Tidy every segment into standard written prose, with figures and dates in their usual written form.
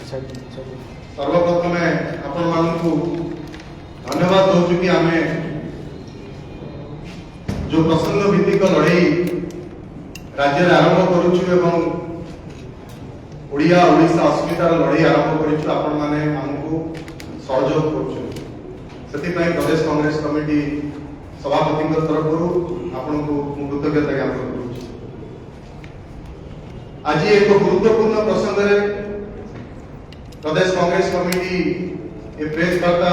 सर्वप्रथमे आपण मानकु धन्यवाद दौचु कि आम जो प्रसंग भित्तिक लड़ाई राज्य में आरंभ करुचु ओडिया ओडिशा अस्मितार लड़ाई आरंभ करुचु आपण माने हमकु सहयोग करुचु सेति पई प्रदेश कांग्रेस कमिटी सभापति तरफ आपण को कृतज्ञता ज्ञापन करुचु। आज एक गुरुत्वपूर्ण प्रसंग रे प्रदेश कांग्रेस कमिटी ए प्रेस वार्ता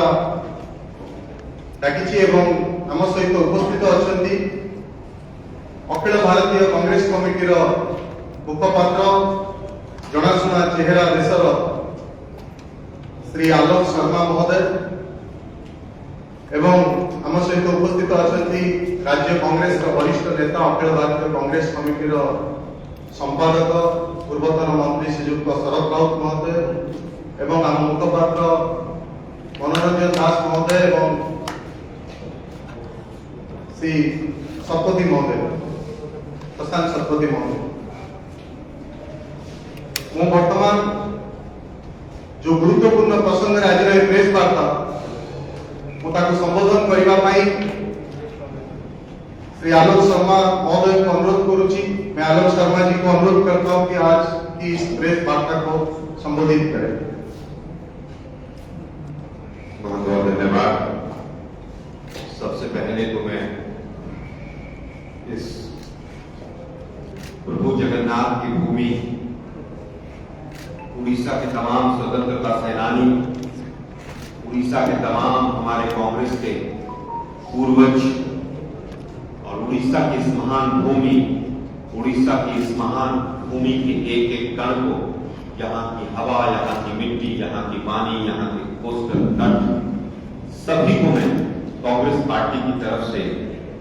डाकिछि एवं आम सहित उपस्थित अछंती अखिल भारतीय कांग्रेस कमिटी रो मुखपात्र जनाशुना चेहरा देशर श्री आलोक शर्मा महोदय एवं आम सहित उपस्थित अछंती राज्य कांग्रेस रो वरिष्ठ नेता अखिल भारतीय कांग्रेस कमिटी रो संपादक पूर्वतन मंत्री श्रीयुक्त शरद राउत महोदय एवं आम मुखपात्र मनोरंजन दास महोदय एवं श्री शतपथी महोदय प्रशांत शतपथी महोदय मु वर्तमान जो गुरुत्वपूर्ण प्रसंग आज प्रेस वार्ता मुझे संबोधन करने श्री आलोक शर्मा महोदय को अनुरोध करुच्ची। मैं आलोक शर्मा जी को अनुरोध करता हूं कि आज की इस प्रेस वार्ता को संबोधित करें। बहुत बहुत धन्यवाद। सबसे पहले तो मैं इस प्रभु जगन्नाथ की भूमि उड़ीसा के तमाम स्वतंत्रता सेनानी, उड़ीसा के तमाम हमारे कांग्रेस के पूर्वज और उड़ीसा की इस महान भूमि, उड़ीसा की इस महान भूमि के एक एक कण को, यहाँ की हवा, यहाँ की मिट्टी, यहाँ की पानी, यहाँ के कोस्टल तट, सभी को मैं कांग्रेस पार्टी की तरफ से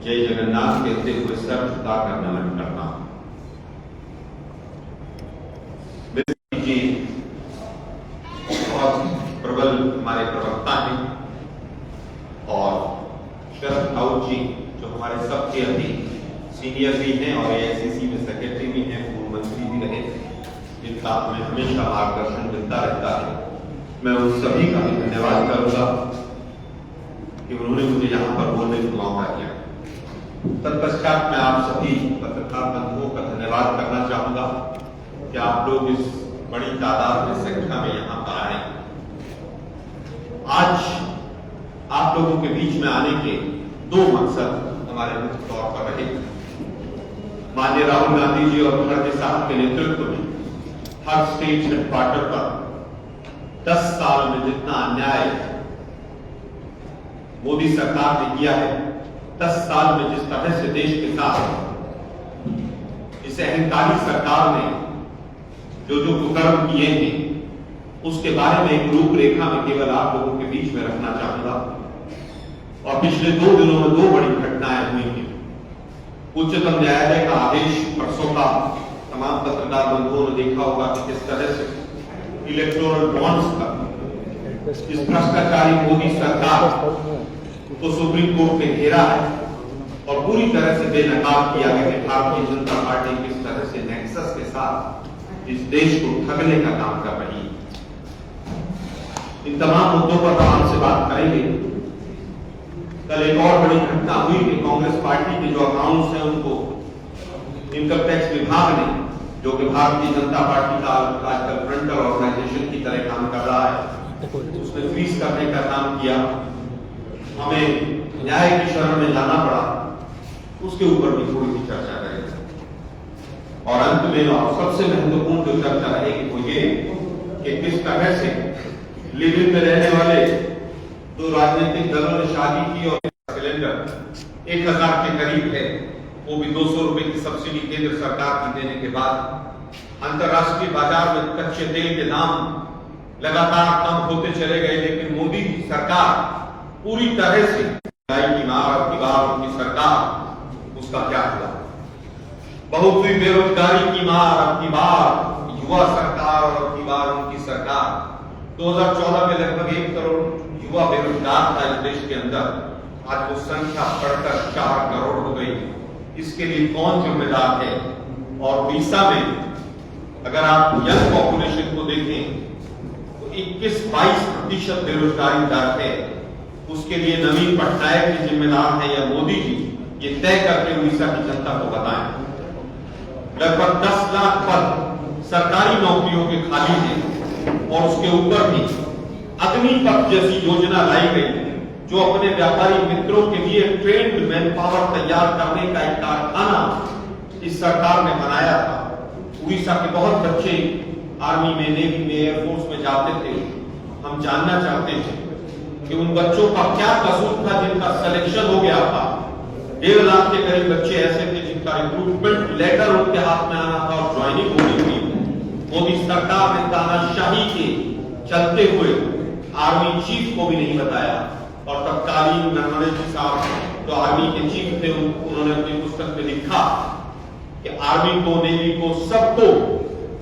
जय जगन्नाथ कहते हुए सर झुकाकर नमन करता हूं। जी बहुत प्रबल हमारे प्रवक्ता हैं और शरद राउत जी जो हमारे सबके अति सीनियर भी हैं और एआईसीसी में सेक्रेटरी भी हैं, पूर्व मंत्री भी रहे, जिनका हमें हमेशा मार्गदर्शन मिलता रहता है। मैं उन सभी का भी धन्यवाद करूंगा कि उन्होंने मुझे यहाँ पर बोलने का मौका दिया। तत्पश्चात मैं आप सभी पत्रकार बंधुओं का धन्यवाद करना चाहूंगा कि आप लोग इस बड़ी तादाद में संख्या में यहाँ पर आए। आज आप लोगों के बीच में आने के दो मकसद हमारे मुख्य तौर पर रहे। माननीय राहुल गांधी जी और खड़गे साहब के नेतृत्व में हर स्टेट हेडक्वार्टर पर 10 साल में जितना अन्याय मोदी सरकार ने किया है, 10 साल में जिस तरह से देश के साथ इस अहंकारी सरकार ने जो जो कुकर्म किए हैं उसके बारे में एक रूपरेखा में केवल आप लोगों के बीच में रखना चाहूंगा। और पिछले 2 दिनों में 2 बड़ी घटनाएं हुई हैं। उच्चतम न्यायालय का आदेश परसों का तमाम पत्रकार बंधुओं ने देखा होगा कि किस तरह से इलेक्टोरल बॉन्ड्स का इस भ्रष्टाचारी मोदी सरकार को सुप्रीम कोर्ट ने घेरा है और पूरी तरह से बेनकाब किया है कि भारतीय जनता पार्टी किस तरह से नेक्सस के साथ इस देश को ठगने का काम कर रही है। इन तमाम मुद्दों पर हम आपसे बात करेंगे। कल एक और बड़ी घटना हुई कि कांग्रेस पार्टी के जो अकाउंट्स हैं उनको इनकम टैक्स विभाग ने, जो कि भारतीय जनता पार्टी का आजकल फ्रंटल ऑर्गेनाइजेशन की तरह काम कर रहा है, उसने फ्रीज करने का काम किया। हमें न्याय की शरण में जाना पड़ा, उसके ऊपर भी थोड़ी सी चर्चा करेंगे। और अंत में और सबसे महत्वपूर्ण जो चर्चा रहेगी वो ये कि किस तरह से लिव इन में रहने वाले 2 राजनीतिक दलों ने शादी की और सिलेंडर 1000 के करीब है, वो भी 200 रुपए की सब्सिडी केंद्र सरकार की देने के बाद अंतरराष्ट्रीय बाजार में कच्चे तेल के दाम लगातार कम होते चले गए, लेकिन मोदी की सरकार पूरी तरह से की मार की बार उनकी सरकार, उसका क्या हुआ? बहुत हुई बेरोजगारी की मार, अब की बार युवा सरकार और अब की बार उनकी सरकार। 2014 में लगभग 1 करोड़ युवा बेरोजगार था इस देश के अंदर, आज वो संख्या बढ़कर 4 करोड़ हो गई। इसके लिए कौन जिम्मेदार है? और उड़ीसा में अगर आप यंग पॉपुलेशन को देखें 21-22% बेरोजगारी दर है, उसके लिए नवीन पटनायक के जिम्मेदार है या मोदी जी, ये तय करके उड़ीसा की जनता को बताएं। लगभग 10 लाख पद सरकारी नौकरियों के खाली हैं और उसके ऊपर भी अग्निपथ जैसी योजना लाई गई जो अपने व्यापारी मित्रों के लिए ट्रेंड मैन पावर तैयार करने का एक कारखाना इस सरकार ने बनाया था। उड़ीसा के बहुत बच्चे आर्मी में, नेवी में, एयरफोर्स में जाते थे। हम जानना चाहते हैं कि उन बच्चों का क्या कसूर था जिनका सिलेक्शन हो गया था। 1.5 लाख के करीब बच्चे ऐसे थे जिनका रिक्रूटमेंट लेटर उनके हाथ में आना था और ज्वाइनिंग होनी थी। मोदी सरकार ने तानाशाही के चलते हुए आर्मी चीफ को भी नहीं बताया और तत्कालीन नरवणे जी साहब जो आर्मी के चीफ थे उन्होंने अपनी पुस्तक में लिखा कि आर्मी को, नेवी को, सबको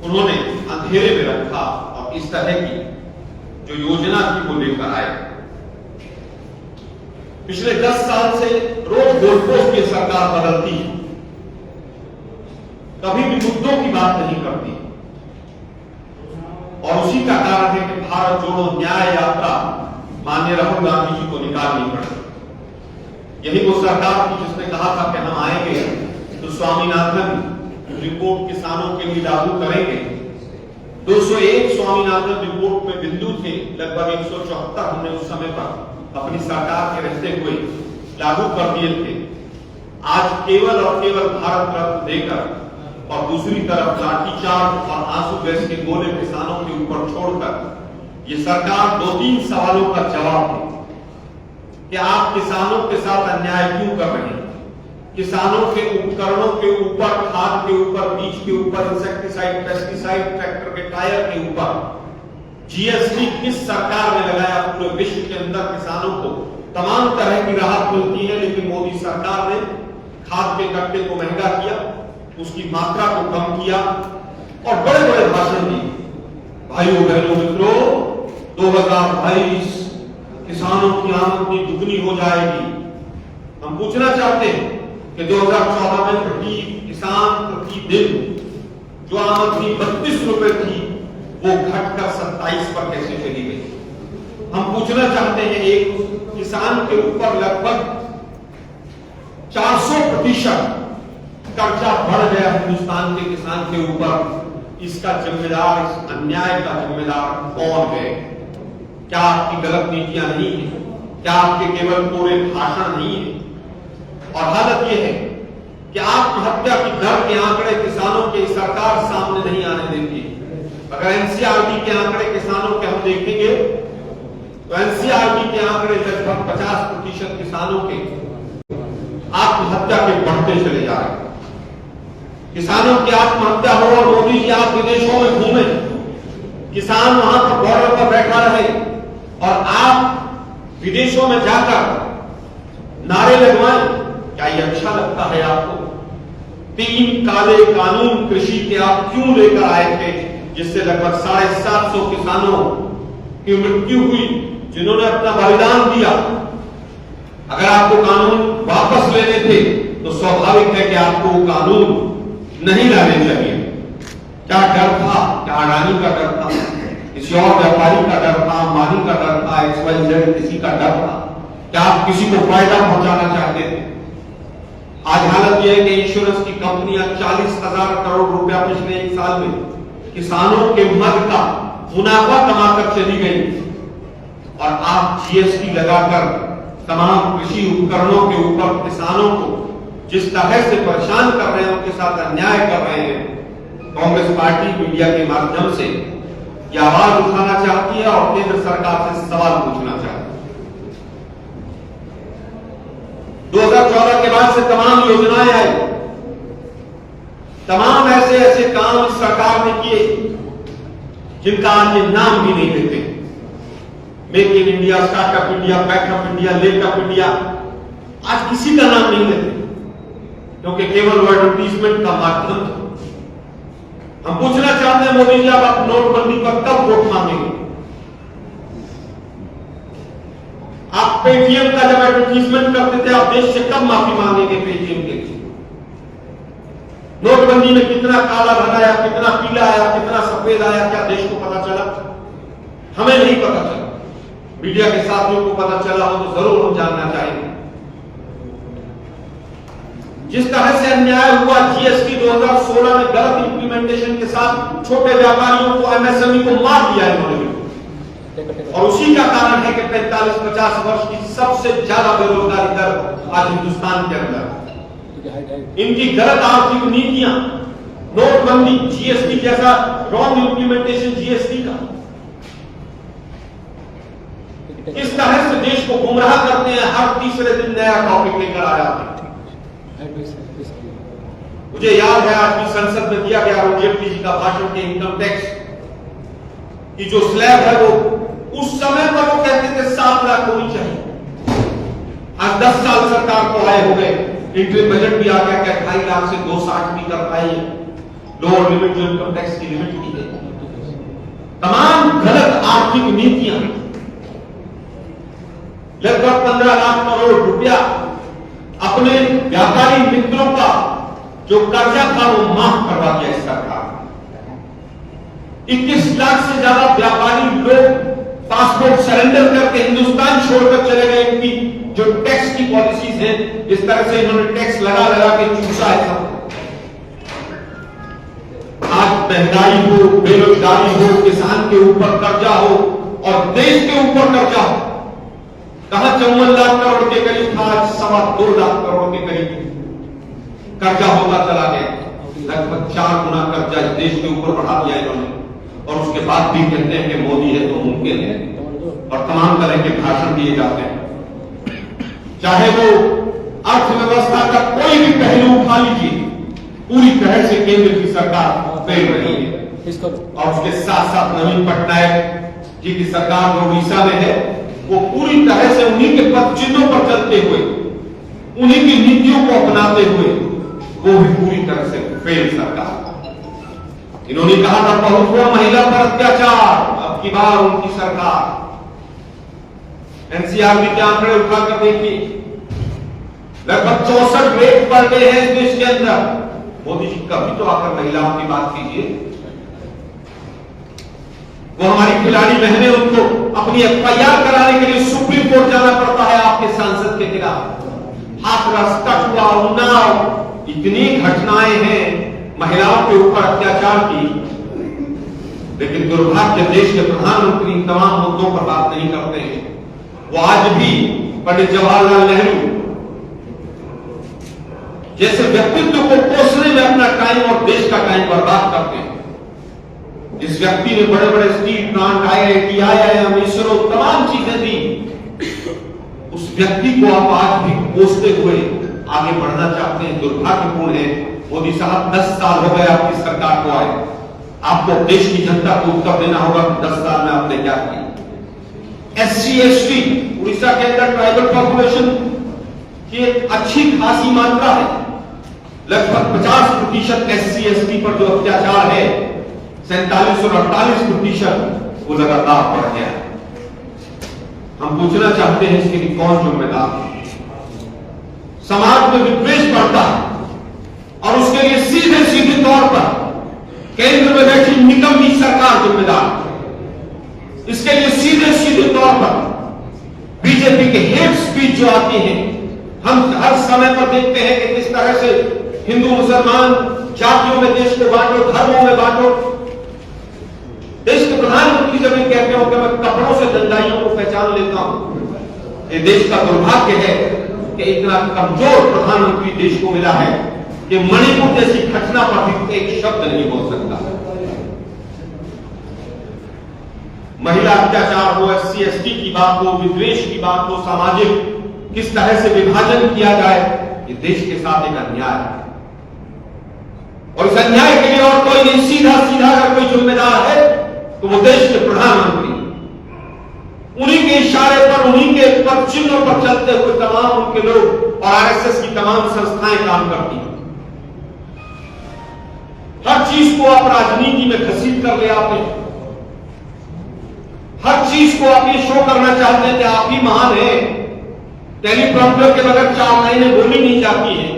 उन्होंने अंधेरे में रखा और इस तरह की जो योजना थी वो लेकर आए। पिछले 10 साल से रोज गोलपोस्ट की सरकार बदलती, कभी भी मुद्दों की बात नहीं करती और उसी का कारण है कि भारत जोड़ो न्याय यात्रा माननीय राहुल गांधी जी को निकालनी पड़ी। यही वो सरकार थी जिसने कहा था कि हम आएंगे तो स्वामीनाथन रिपोर्ट किसानों के लिए लागू करेंगे। 201 स्वामीनाथन रिपोर्ट में बिंदु थे, लगभग 174 हमने उस समय पर अपनी सरकार के रहते हुए लागू कर दिए थे। आज केवल और केवल भारत रत्न देकर और दूसरी तरफ लाठीचार्ज और आंसू गैस के गोले किसानों के ऊपर छोड़कर ये सरकार 2-3 सवालों का जवाब दे कि आप किसानों के साथ अन्याय क्यों कर रहे हैं। किसानों के उपकरणों के ऊपर, खाद के ऊपर, बीज के ऊपर, इंसेक्टिसाइड, पेस्टिसाइड, ट्रैक्टर के टायर के ऊपर जीएसटी किस सरकार ने लगाया। पूरे विश्व के अंदर किसानों को तमाम तरह की राहत मिलती है, लेकिन मोदी सरकार ने खाद के कट्टे को महंगा किया, उसकी मात्रा को कम किया और बड़े बड़े भाषण दिए। भाइयों बहनों मित्रों, 2022 किसानों की आमदनी दुगनी हो जाएगी। हम पूछना चाहते हैं कि 2014 में प्रति किसान प्रति दिन जो आमदनी 32 रुपए थी वो घटकर 27 पर कैसे चली गई। हम पूछना चाहते हैं एक किसान के ऊपर लगभग 400% कर्जा बढ़ गया हिंदुस्तान के किसान के ऊपर। इसका जिम्मेदार, इस अन्याय का जिम्मेदार कौन है? क्या आपकी गलत नीतियां नहीं है? क्या आपके केवल कोरे भाषण नहीं है? और हालत यह है कि आत्महत्या की दर के आंकड़े किसानों के सरकार सामने नहीं आने देती। अगर एनसीआरबी के आंकड़े किसानों के हम देखेंगे तो एनसीआरबी के आंकड़े लगभग 50% किसानों के आत्महत्या के बढ़ते चले जा रहे हैं। किसानों की आत्महत्या हो और मोदी जी आप विदेशों में घूमे, किसान वहां पर बॉर्डर पर बैठा रहे और आप विदेशों में जाकर नारे लगवाएं, क्या ये अच्छा लगता है आपको? 3 काले कानून कृषि के आप क्यों लेकर आए थे जिससे लगभग 750 किसानों की मृत्यु हुई जिन्होंने अपना बलिदान दिया? अगर आपको कानून वापस लेने थे तो स्वाभाविक है कि आपको कानून नहीं लाने चाहिए। क्या डर था? क्या अडानी का डर था? किसी और व्यापारी का डर था? अंबानी का डर था? XYZ किसी का डर था? क्या आप किसी को फायदा पहुंचाना चाहते थे? आज हालत यह है कि इंश्योरेंस की कंपनियां 40,000 करोड़ रुपया पिछले 1 साल में किसानों के मद का मुनाफा कमाकर चली गई और आप जीएसटी लगाकर तमाम कृषि उपकरणों के ऊपर किसानों को जिस तरह से परेशान कर रहे हैं, उनके साथ अन्याय कर रहे हैं। कांग्रेस पार्टी मीडिया के माध्यम से ये आवाज उठाना चाहती है और केंद्र सरकार से सवाल पूछना चाहती है। 2014 के बाद से तमाम योजनाएं आई, तमाम ऐसे ऐसे काम इस सरकार ने किए जिनका आज ये नाम भी नहीं लेते। Make in India, startup India, backup India, lakeup India, आज किसी का नाम नहीं लेते क्योंकि केवल वो एडवर्टीजमेंट का माध्यम था। हम पूछना चाहते हैं मोदी जी आप नोटबंदी पर कब वोट मांगेंगे? आप पेटीएम का जब एडवर्टीजमेंट करते थे आप देश से कब माफी मांगेंगे पेटीएम के लिए? नोटबंदी में कितना काला धन आया, कितना पीला आया, कितना सफेद आया, क्या देश को पता चला? हमें नहीं पता चला, मीडिया के साथियों को पता चला हो तो जरूर हम जानना चाहेंगे। जिस तरह से अन्याय हुआ जीएसटी 2016 में गलत इंप्लीमेंटेशन के साथ छोटे व्यापारियों को, एमएसएमई को मार दिया इन्होंने, और उसी का कारण है कि 45-50 वर्ष की सबसे ज्यादा बेरोजगारी दर आज हिंदुस्तान के अंदर। इनकी गलत आर्थिक नीतियां, नोटबंदी, जीएसटी जैसा रॉन्ग इंप्लीमेंटेशन जीएसटी का, इस तरह से देश को गुमराह करते हैं। हर तीसरे दिन नया टॉपिक लेकर आ जाते हैं। मुझे याद है आज भी संसद में दिया गया जेटली जी का भाषण के इनकम टैक्स की जो स्लैब है वो उस समय पर वो कहते थे 7 लाख होनी चाहिए। आज 10 साल सरकार को आए हो गए, इंटरिम बजट भी आ गया, क्या 2.5 लाख से 2.60 भी कर पाई है, लोअर लिमिट जो इनकम टैक्स की लिमिट की है। तमाम गलत आर्थिक नीतियां, लगभग 15 लाख करोड़ रुपया अपने व्यापारी मित्रों का जो कर्जा था वो माफ करवा दिया इस सरकार। 21 लाख से ज्यादा व्यापारी लोग पासपोर्ट सरेंडर करके हिंदुस्तान छोड़कर चले गए। इनकी जो टैक्स की पॉलिसीज है, इस तरह से इन्होंने टैक्स लगा लगा के चूसा है सब। आज महंगाई हो, बेरोजगारी हो, किसान के ऊपर कर्जा हो और देश के ऊपर कर्जा हो। कहां 54 लाख करोड़ के करीब था, आज 2.25 लाख करोड़ के करीब कर्जा होता चला गया। लगभग 4 गुना कर्जा इस देश के ऊपर बढ़ा दिया इन्होंने, और उसके बाद भी कहते हैं कि मोदी है तो मुमकिन है, और तमाम तरह के भाषण दिए जाते हैं। चाहे वो अर्थव्यवस्था का कोई भी पहलू उठा लीजिए, पूरी तरह से केंद्र की सरकार फेल रही है। और उसके साथ साथ नवीन पटनायक जी की सरकार जो उड़ीसा में है, वो पूरी तरह से उन्हीं के पद चिन्हों पर चलते हुए, उन्हीं की नीतियों को अपनाते हुए, वो भी पूरी तरह से फेल सरकार। इन्होंने कहा था बहुत हुआ महिला पर अत्याचार, अब की बार उनकी सरकार। एनसीआरबी के आंकड़े उठाकर देखिए, लगभग 64 रेप पर डे है इस देश के अंदर। मोदी जी कभी तो आकर महिलाओं की बात कीजिए। वो हमारी खिलाड़ी बहनें, उनको अपनी एफआईआर कराने के लिए सुप्रीम कोर्ट जाना पड़ता है आपके सांसद के खिलाफ। हाथरस, कठुआ, उन्नाव, इतनी घटनाएं हैं महिलाओं के ऊपर अत्याचार की, लेकिन दुर्भाग्य देश के प्रधानमंत्री इन तमाम मुद्दों पर बात नहीं करते हैं। वो आज भी पंडित जवाहरलाल नेहरू जैसे व्यक्तित्व को पोषने में अपना टाइम और देश का टाइम बर्बाद करते हैं। जिस व्यक्ति ने बड़े बड़े steel plant, IIT, IIM, ISRO, तमाम चीजें दी, उस व्यक्ति को आप आज भी पोषते हुए आगे बढ़ना चाहते हैं। दुर्भाग्यपूर्ण है। मोदी साहब 10 साल हो गए आपकी सरकार को आए, आपको देश की जनता को उत्तर देना होगा कि 10 साल में आपने क्या किया। SC ST, उड़ीसा के अंदर ट्राइबल पॉपुलेशन की एक अच्छी खासी मात्रा है। लगभग 50% SC ST पर जो अत्याचार है, 47 और 48% वो लगातार बढ़ गया। हम पूछना चाहते हैं इसके लिए कौन जिम्मेदार है। समाज में विद्वेष बढ़ता है और उसके लिए सीधे सीधे तौर पर केंद्र में बैठी निकम्मी सरकार जिम्मेदार है। इसके लिए सीधे सीधे तौर पर बीजेपी के हेट स्पीच जो आती है, हम हर समय पर देखते हैं कि किस तरह से हिंदू मुसलमान जातियों में देश को बांटो, धर्मों में बांटो। देश के प्रधानमंत्री जब ये कहते हो कि मैं कपड़ों से दंडाइयों को पहचान लेता हूं, ये देश का दुर्भाग्य है कि इतना कमजोर प्रधानमंत्री देश को मिला है कि मणिपुर जैसी घटना पर भी एक शब्द नहीं बोल सकता। महिला अत्याचार हो, SC ST की बात हो, विद्वेष की बात हो, सामाजिक किस तरह से विभाजन किया जाए, ये देश के साथ एक अन्याय है। और इस अन्याय के लिए और कोई नहीं, सीधा सीधा अगर कोई जिम्मेदार है तो वो देश के प्रधानमंत्री। उन्हीं के इशारे पर, उन्हीं के पद चिन्हों पर चलते हुए तमाम उनके लोग और RSS की तमाम संस्थाएं काम करती हैं। हर चीज को आप राजनीति में घसीट कर ले आते हैं। हर चीज को आप ये शो करना चाहते हैं कि आप ही महान हैं। टेलीप्रॉम्प्टर के बगैर 4 लाइनें बोली नहीं जाती हैं।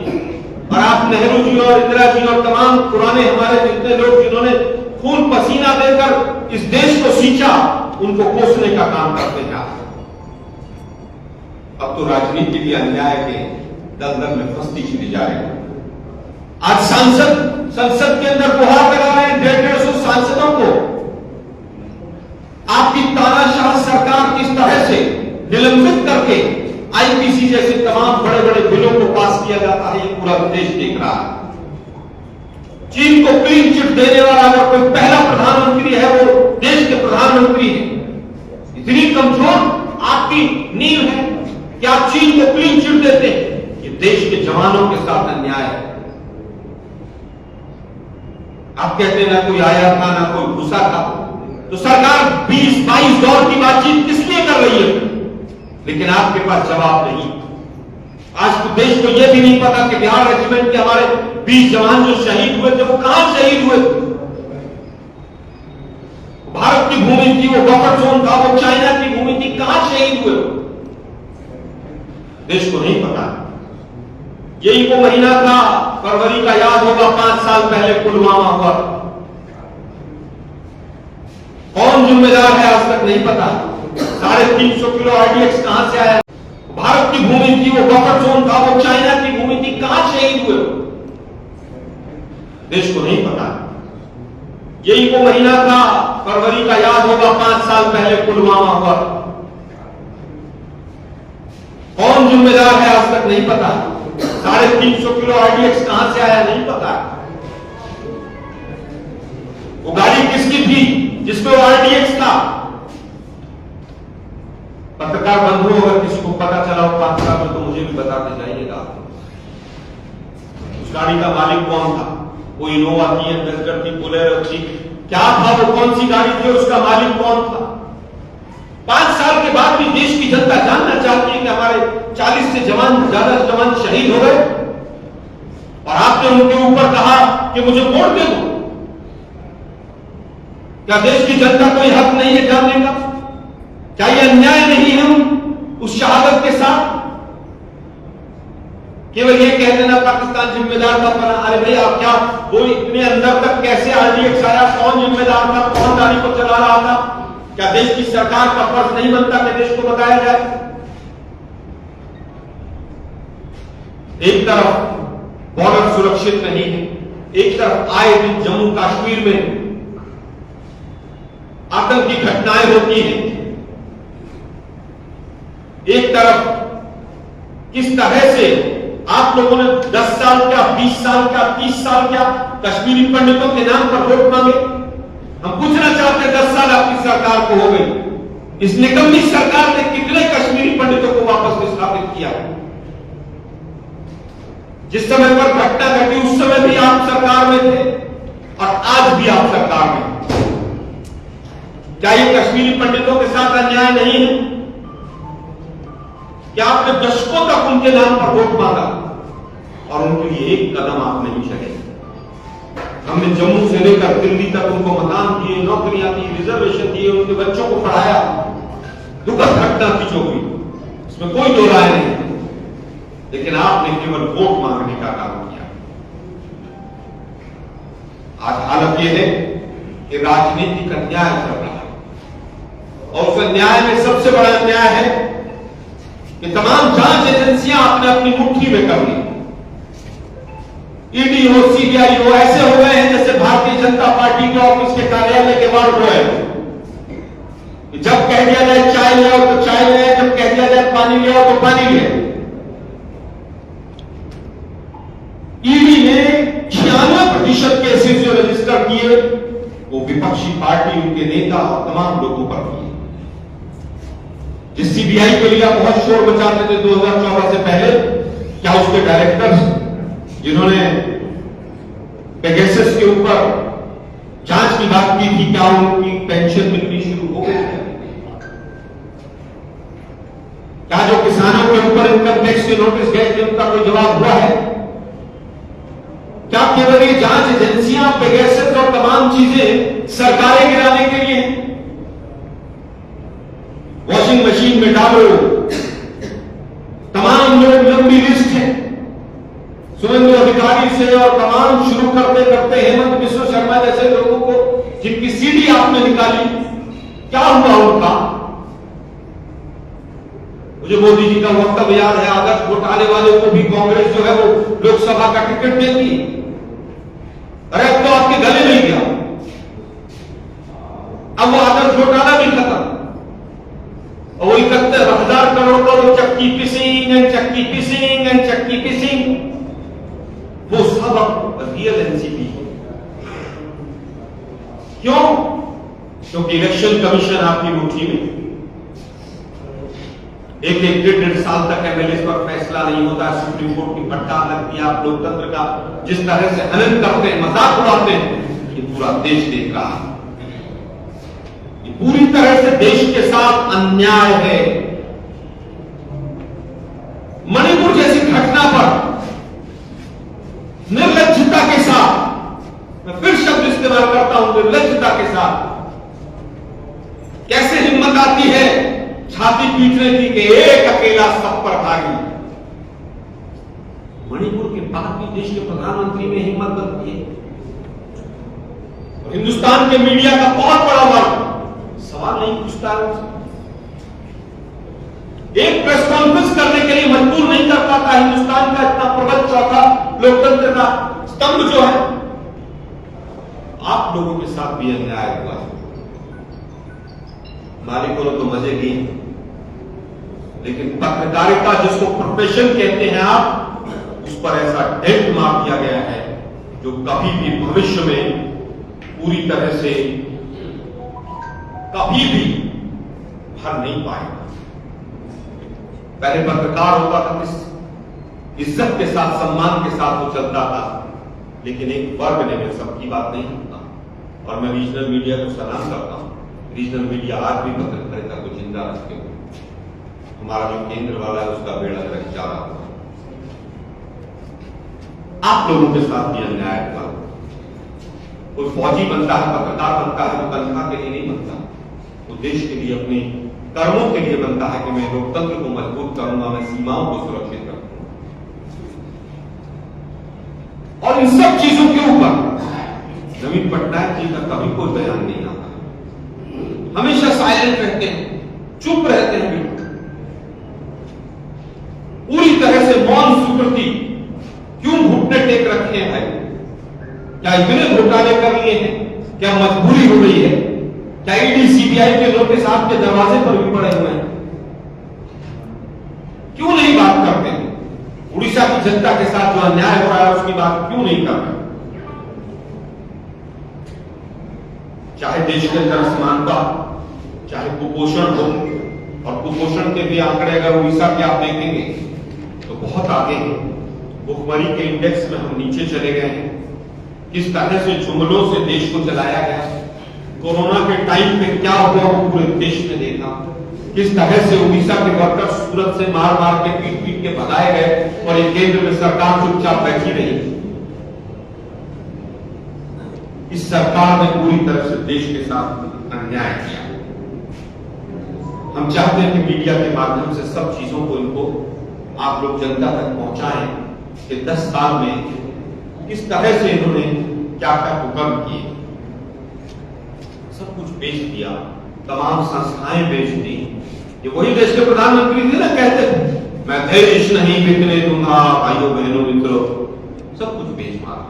और आप नेहरू जी और इंदिरा जी और तमाम पुराने हमारे जितने लोग जिन्होंने खून पसीना देकर इस देश को सींचा, उनको कोसने का काम करते हैं आप। अब तो राजनीति के अन्याय के दलदल में फंसती चली जा रही है। आज संसद के अंदर गुहार लगा रहे हैं 150 सांसदों को। आपकी तानाशाह सरकार किस तरह से निलंबित करके आईपीसी जैसे तमाम बड़े बड़े बिलों को पास किया जाता है, ये पूरा देश देख रहा है। चीन को क्लीन चिट देने वाला अगर कोई पहला प्रधानमंत्री है वो देश के प्रधानमंत्री है। इतनी कमजोर आपकी नींव है कि आप चीन को क्लीन चिट देते हैं। ये देश के जवानों के साथ अन्याय है। आप कहते हैं ना कोई आया था ना कोई घुसा था, तो सरकार 20-22 दौर की बातचीत किस लिए कर रही है? लेकिन आपके पास जवाब नहीं। आज तो देश को यह भी नहीं पता कि बिहार रेजिमेंट के हमारे 20 जवान जो शहीद हुए थे वो कहां शहीद हुए। भारत की भूमि थी, वो बफर जोन था, वो चाइना की भूमि थी, कहां शहीद हुए देश को नहीं पता। यही वो महीना था, फरवरी का, याद होगा 5 साल पहले पुलवामा हुआ। कौन जिम्मेदार है आज तक नहीं पता। 350 किलो आरडीएक्स कहां से आया। भारत की भूमि थी, वो बफर जोन था, वो चाइना की भूमि थी, कहां शहीद हुए देश को नहीं पता। यही वो महीना था, फरवरी का, याद होगा 5 साल पहले पुलवामा हुआ। कौन जिम्मेदार है आज तक नहीं पता। 350 किलो आरडीएक्स कहां से आया नहीं पता। वो गाड़ी किसकी थी जिसमें वो आरडीएक्स था। पत्रकार बंधुओं अगर किसी को पता चला हो पाकिस्तान में तो मुझे भी बताते जाइएगा। उस गाड़ी का मालिक कौन था? वो इनोवा थी, एम्बेसडर थी, बोलेरो थी, क्या था वो, कौन सी गाड़ी थी, उसका मालिक कौन था? 5 साल के बाद भी देश की जनता जानना चाहती है कि हमारे 40 से ज्यादा जवान शहीद हो गए और आपने उनके ऊपर कहा कि मुझे वोट दे दो। क्या देश की जनता को यह हक नहीं है जानने का? क्या यह अन्याय नहीं है उस शहादत के साथ? केवल ये कह देना पाकिस्तान जिम्मेदार था बना। अरे भाई आप क्या, वो इतने अंदर तक कैसे आरडीएक्स आया? कौन जिम्मेदार था? कौन गाड़ी को चला रहा था? क्या देश की सरकार का फर्ज नहीं बनता कि देश को बताया जाए? एक तरफ बॉर्डर सुरक्षित नहीं है, एक तरफ आए दिन जम्मू कश्मीर में आतंकी घटनाएं होती हैं, एक तरफ किस तरह से आप लोगों ने 10 साल क्या, 20 साल क्या, 30 साल क्या कश्मीरी पंडितों के नाम पर वोट मांगे। हम पूछना चाहते हैं 10 साल आपकी सरकार को हो गई, इस निकम्मी सरकार ने कितने कश्मीरी पंडितों को वापस विस्थापित किया? जिस समय पर घटना घटी उस समय भी आप सरकार में थे और आज भी आप सरकार में। क्या ये कश्मीरी पंडितों के साथ अन्याय नहीं है? क्या आपने दशकों तक उनके नाम पर वोट मांगा और उनके लिए एक कदम आप नहीं चले? हमने जम्मू से लेकर दिल्ली तक उनको मकान दिए, नौकरियां दी, रिजर्वेशन दिए, उनके बच्चों को पढ़ाया। दुखद घटना की जो हुई इसमें कोई दो राय नहीं, लेकिन आपने केवल वोट मांगने का काम किया। आज हालत यह है कि राजनीतिक अन्याय चल रहा है और उस अन्याय में सबसे बड़ा अन्याय है कि तमाम जांच एजेंसियां आपने अपनी मुट्ठी में कर ली। ईडी हो, सीबीआई हो, ऐसे हो गए हैं जैसे भारतीय जनता पार्टी के ऑफिस के कार्यालय के वार्ड बॉय। जब कह दिया जाए चाय ले आओ तो चाय ले आए, जब कह दिया जाए पानी ले आओ तो पानी ले आए। ईडी ने 96% केसेस जो रजिस्टर किए वो विपक्षी पार्टी, उनके नेता और तमाम लोगों पर किए। जिस सीबीआई के लिए बहुत शोर मचाते थे 2014 से पहले, क्या उसके डायरेक्टर्स जिन्होंने पेगासस के ऊपर जांच की बात की थी, क्या उनकी पेंशन मिलनी शुरू हो गई है? क्या जो किसानों के ऊपर इनकम टैक्स के नोटिस गए थे उनका कोई जवाब हुआ है? क्या केवल ये जांच एजेंसियां, पेगासस और तमाम चीजें सरकारें गिराने के लिए? वॉशिंग मशीन में डालो, तमाम लोग, लंबी लिस्ट है, सुरेंद्र अधिकारी से और तमाम शुरू करते करते हेमंत बिश्व शर्मा जैसे लोगों को जिनकी सीडी आपने निकाली, क्या हुआ उनका? मुझे मोदी जी का वक्तव्य याद है, आदर्श घोटाले वाले को भी कांग्रेस जो है वो लोकसभा का टिकट देती है। अरे अब तो आपके गले नहीं गया, अब वो आदर्श घोटाला भी खत्म। और वो 71,000 करोड़ का वो चक्की पिसिंग एंड चक्की पिसिंग एंड चक्की पिसिंग, वो सब अब रियल एनसीपी है। क्यों? क्योंकि इलेक्शन कमीशन आपकी मुट्ठी में, एक 1.5 साल तक एमएलए पर फैसला नहीं होता, सुप्रीम कोर्ट की फटकार लगती है। आप लोकतंत्र का जिस तरह से हनन करते हैं, मजाक उड़ाते हैं, ये पूरा देश देख रहा है। ये पूरी तरह से देश के साथ अन्याय है। मणिपुर जैसी घटना पर निर्लज्जता के साथ, मैं फिर शब्द इस्तेमाल करता हूं, निर्लज्जता के साथ कैसे हिम्मत आती है छाती पीटने की कि एक अकेला सब पर भारी। मणिपुर के बाद भी देश के प्रधानमंत्री में हिम्मत बनती है। और हिंदुस्तान के मीडिया का बहुत बड़ा वर्ग सवाल नहीं पूछता है, एक प्रेस कॉन्फ्रेंस करने के लिए मजबूर नहीं कर पाता। हिंदुस्तान का इतना प्रबल चौथा लोकतंत्र का स्तंभ जो है, आप लोगों के साथ भी अन्याय हुआ है। मालिकों ने तो मजे किए, लेकिन पत्रकारिता जिसको प्रोफेशन कहते हैं आप, उस पर ऐसा डेंट मार दिया गया है जो कभी भी भविष्य में पूरी तरह से कभी भी भर नहीं पाएगा। पहले पत्रकार होता था, किस इज्जत के साथ, सम्मान के साथ वो चलता था, लेकिन एक वर्ग ने, मैं सबकी बात नहीं करता, और मैं रीजनल मीडिया को सलाम करता हूं। रीजनल मीडिया आज भी पत्रकारिता को जिंदा रखते हुए, हमारा जो केंद्र वाला है उसका बेड़ा गर्क जा रहा है। आप लोगों के साथ भी अन्याय हुआ। कोई फौजी बनता है, पत्रकार बनता है, वो तनख्वाह के लिए नहीं बनता, वो देश के लिए, अपने कर्मों के लिए बनता है कि मैं लोकतंत्र को मजबूत करूंगा, मैं सीमाओं को सुरक्षित रखूंगा। और इन सब चीजों के ऊपर नवीन पटनायक जी का कभी कोई बयान नहीं आता, हमेशा साइलेंट रहते हैं, चुप रहते हैं, पूरी तरह से मौन स्वीकृति। क्यों घुटने टेक रखे हैं भाई? क्या इतने घोटाले कर लिए हैं? क्या मजबूरी हो गई है? क्या ईडी सीबीआई के नोटिस आपके दरवाजे पर भी पड़े हुए हैं? क्यों नहीं बात करते? उड़ीसा की जनता के साथ जो अन्याय हो रहा है उसकी बात क्यों नहीं कर रहे? चाहे देश के अंदर असमानता, चाहे कुपोषण हो, और कुपोषण के भी आंकड़े अगर उड़ीसा के आप देखेंगे तो बहुत आगे हैं। भुखमरी के इंडेक्स में हम नीचे चले गए हैं। किस तरह से जुमलों से देश को चलाया गया, कोरोना के टाइम पे क्या हुआ वो पूरे देश में देखा। किस तरह से उड़ीसा के वर्कर्स सूरत से मार मार के, पीट पीट के भगाए गए, और ये केंद्र में सरकार चुपचाप बैठी रही। इस सरकार ने पूरी तरह से देश के साथ अन्याय किया। हम चाहते हैं कि मीडिया के माध्यम से सब चीजों को, इनको आप लोग जनता तक पहुंचाएं कि 10 साल में किस तरह से इन्होंने क्या क्या कुकर्म किए। सब कुछ बेच दिया, तमाम संस्थाएं बेच दी। ये वही देश के प्रधानमंत्री थे ना, कहते थे मैं देश नहीं बिकने दूंगा, भाइयों बहनों मित्रों, सब कुछ बेच मारा।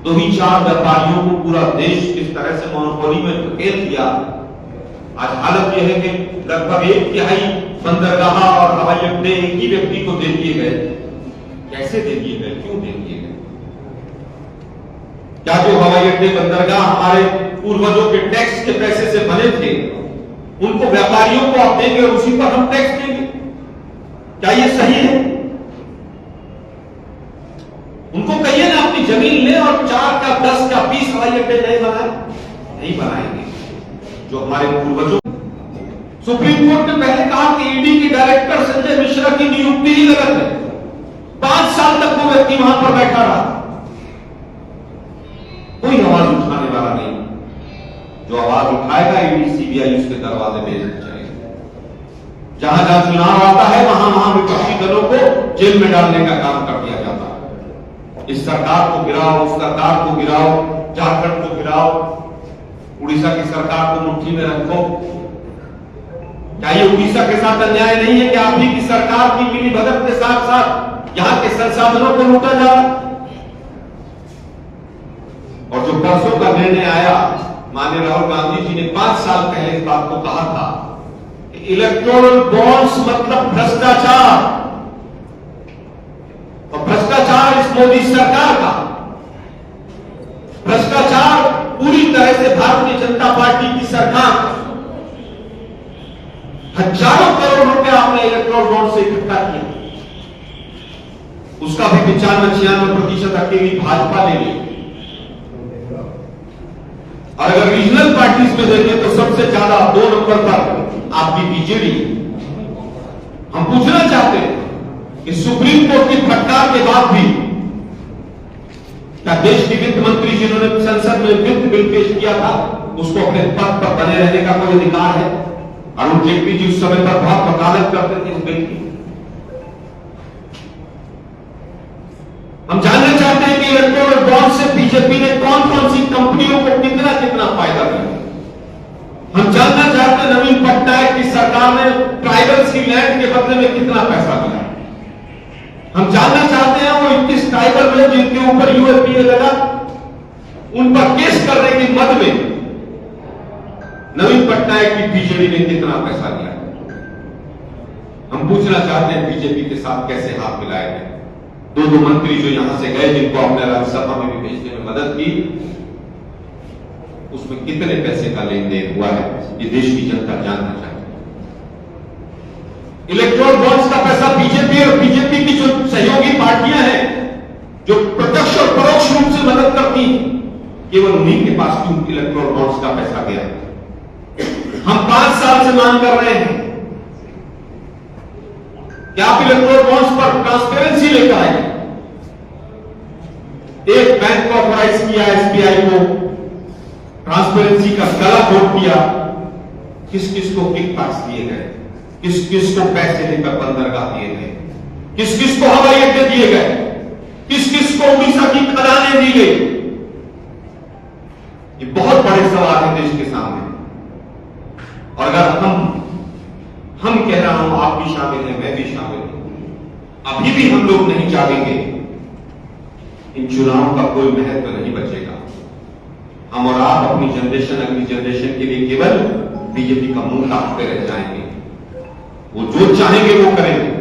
2 ही 4 व्यापारियों को पूरा देश किस तरह से मोनोपोली में धकेल दिया। आज हालत यह है कि लगभग 1/3 बंदरगाह और हवाई अड्डे एक ही व्यक्ति को दे दिए गए। कैसे दे दिए गए? क्यों दे दिए गए? क्या जो हवाई अड्डे, बंदरगाह हमारे पूर्वजों के टैक्स के पैसे से बने थे, उनको व्यापारियों को आप देंगे और उसी पर हम टैक्स देंगे? क्या ये सही है? उनको कहिए ना अपनी जमीन ले और 4 का 10 का 20 हवाई अड्डे नहीं बनाए। नहीं बनाएंगे। जो हमारे पूर्वजों, सुप्रीम कोर्ट ने पहले कहा कि ईडी के डायरेक्टर संजय मिश्रा की नियुक्ति ही गलत है। 5 साल तक वो व्यक्ति वहां पर बैठा रहा, कोई आवाज उठाने वाला नहीं। जो आवाज उठाएगा ईडी सीबीआई उसके दरवाजे भेज जाएगा। जहां जहां चुनाव आता है वहां वहां विपक्षी दलों को जेल में डालने का काम कर दिया जाता है। इस सरकार को गिराओ, उस सरकार को गिराओ, झारखंड को गिराओ, उड़ीसा की सरकार को मुट्ठी में रखो। क्या ये उड़ीसा के साथ अन्याय नहीं है कि आप ही की सरकार की मिली भगत के साथ साथ यहां के संसाधनों को लूटा जा रहा? और जो परसों का निर्णय आया, माननीय राहुल गांधी जी ने 5 साल पहले इस बात को कहा था कि इलेक्टोरल बॉन्ड्स मतलब भ्रष्टाचार, और भ्रष्टाचार इस मोदी सरकार का, भ्रष्टाचार पूरी तरह से भारतीय जनता पार्टी की सरकार, हजारों करोड़ रुपए आपने इलेक्ट्रोल बॉन्ड से इकट्ठा किया, उसका भी 95-96% अकेली भाजपा ले ली। और अगर रीजनल पार्टीज में देखें तो सबसे ज्यादा 2 नंबर पर आपकी बीजेडी। हम पूछना चाहते हैं कि सुप्रीम कोर्ट की फटकार के बाद भी क्या देश के वित्त मंत्री जिन्होंने संसद में वित्त बिल पेश किया था उसको अपने पद पर बने रहने का कोई अधिकार है? अरुण जेटली जी उस समय पर बहुत वकालत करते थे इस बिल की। हम जानना चाहते हैं कि इलेक्टोरल बॉन्ड से बीजेपी ने कौन कौन सी कंपनियों को कितना कितना फायदा दिया। हम जानना चाहते हैं नवीन पटनायक की सरकार ने ट्राइबल्स की लैंड के बदले में कितना पैसा दिया। हम जानना चाहते हैं वो 21 ट्राइबल में जिनके ऊपर यूएपीए लगा, उन पर केस करने के मद में नवीन पटनायक की बीजेपी ने कितना पैसा दिया। हम पूछना चाहते हैं बीजेपी के साथ कैसे हाथ मिलाए गए। 2 मंत्री जो यहां से गए जिनको आपने राज्यसभा में भी भेजने में मदद की, उसमें कितने पैसे का लेन देन हुआ है ये देश की जनता जानना चाहती है। इलेक्ट्रोल बॉन्ड्स का पैसा बीजेपी और बीजेपी की जो सहयोगी पार्टियां हैं जो प्रत्यक्ष और परोक्ष रूप से मदद करती हैं, केवल उन्हीं के पास क्यों इलेक्ट्रोल बॉन्ड्स का पैसा गया। हम 5 साल से मांग कर रहे हैं कि आप इलेक्ट्रोल बॉन्ड्स पर ट्रांसपेरेंसी लेकर आए। एक बैंक को ऑथराइज किया एसबीआई को, ट्रांसपेरेंसी का गला घोट दिया, किस किस को किकबैक्स दिए गए, किस किस को पैसे लेकर बंदरगाह दिए गए, किस किस को हवाई अड्डे दिए गए, किस किस को उड़ीसा की खदानें दी गई। ये बहुत बड़े सवाल है देश के सामने। और अगर हम कह रहा हूं, आप भी शामिल हैं, मैं भी शामिल हूं, अभी भी हम लोग नहीं चाहेंगे, इन चुनाव का कोई महत्व नहीं बचेगा। हम और आप अपनी जनरेशन, अगली जनरेशन के लिए केवल बीजेपी का मुंह ताकते रह जाएंगे। वो जो चाहेंगे वो करेंगे,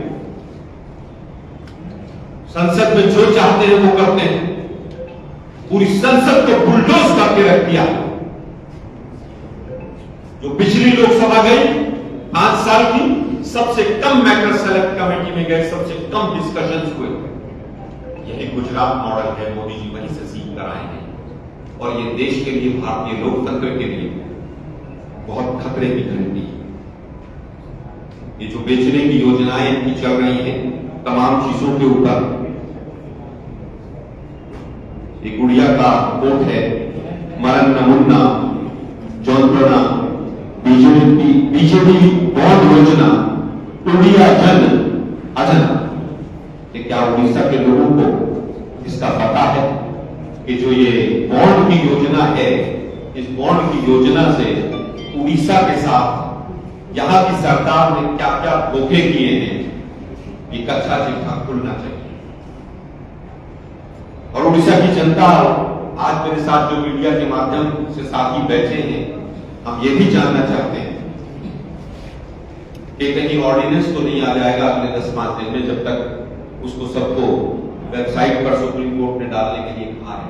संसद में जो चाहते हैं वो करते हैं। पूरी संसद को बुलडोज करके रख दिया। जो पिछली लोकसभा गई 5 साल की, सबसे कम मैटर सेलेक्ट कमेटी में गए, सबसे कम डिस्कशंस हुए। यही गुजरात मॉडल है, मोदी जी वहीं से सीख कर आए हैं। और ये देश के लिए, भारतीय लोकतंत्र के लिए बहुत खतरे की घंटी है। ये जो बेचने की योजनाएं की चल रही हैं तमाम चीजों के ऊपर, एक गुड़िया का कोट है, मरण नमूना जौनप्रणा बीजेपी बॉन्ड योजना उड़िया जन अजना। क्या उड़ीसा के लोगों को इसका पता है कि जो ये बॉन्ड की योजना है, इस बॉन्ड की योजना से उड़ीसा के साथ यहां की सरकार ने क्या क्या धोखे किए हैं, ये कच्चा चिट्ठा खुलना चाहिए। और उड़ीसा की जनता, आज मेरे साथ जो मीडिया के माध्यम से साथी बैठे हैं, हम ये भी जानना चाहते हैं कि कहीं ऑर्डिनेंस तो नहीं आ जाएगा अगले 10-5 दिन में, जब तक उसको सबको वेबसाइट पर सुप्रीम कोर्ट ने डालने के लिए कहा है।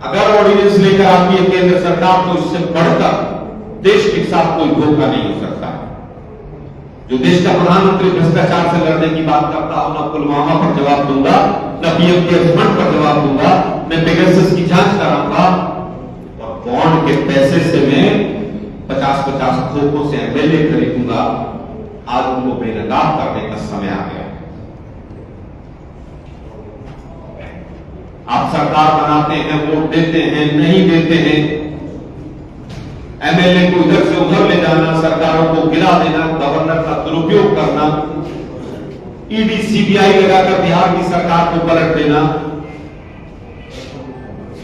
अगर ऑर्डिनेंस लेकर आती है केंद्र सरकार तो इससे बढ़कर देश के साथ कोई धोखा नहीं हो सकता है। जो देश का प्रधानमंत्री भ्रष्टाचार से लड़ने की बात करता हूं, न पुलवामा पर जवाब दूंगा, न पीएम केयर्स फंड पर जवाब दूंगा, मैं पेगासस की जांच कराऊंगा, और बॉन्ड के पैसे से मैं 50-50 खोखों से एमएलए खरीदूंगा। आज उनको बेनकाब करने का समय आ गया। आप सरकार बनाते हैं, वोट देते हैं, नहीं देते हैं, एमएलए को इधर से उधर ले जाना, सरकारों को गिरा देना, गवर्नर का दुरुपयोग करना, ईडी सीबीआई लगाकर बिहार की सरकार को पलट देना,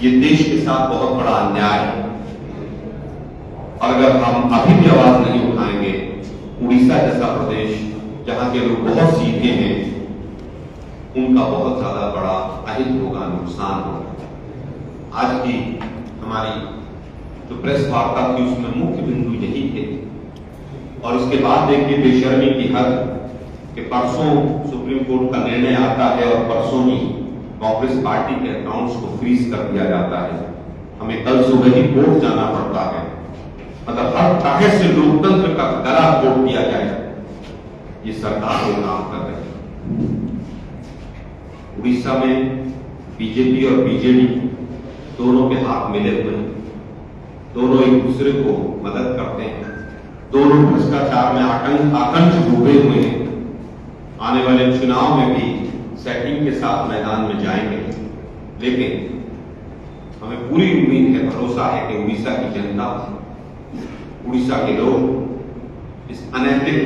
ये देश के साथ बहुत बड़ा अन्याय है। और अगर हम अभी भी आवाज नहीं उठाएंगे, उड़ीसा जैसा प्रदेश जहां के लोग बहुत सीधे हैं, उनका बहुत ज्यादा बड़ा अहित होगा, नुकसान होगा। आज की हमारी जो प्रेस वार्ता थी उसमें मुख्य बिंदु यही थे। और उसके बाद देखिए बेशर्मी की हद कि परसों सुप्रीम कोर्ट का निर्णय आता है और परसों ही कांग्रेस पार्टी के अकाउंट्स को फ्रीज कर दिया जाता है। हमें कल सुबह ही कोर्ट जाना पड़ता है। मतलब हर तरह से लोकतंत्र का गला तोड़ दिया जाए, ये सरकार वो काम कर रही है। उड़ीसा में बीजेपी और बीजेडी दोनों के हाथ मिले हुए हैं, दोनों एक दूसरे को मदद करते हैं, दोनों भ्रष्टाचार में आतंक डूबे हुए हैं। आने वाले चुनाव में भी सेटिंग के साथ मैदान में जाएंगे, लेकिन हमें पूरी उम्मीद है, भरोसा है कि उड़ीसा की जनता, उड़ीसा के लोग इस अनैतिक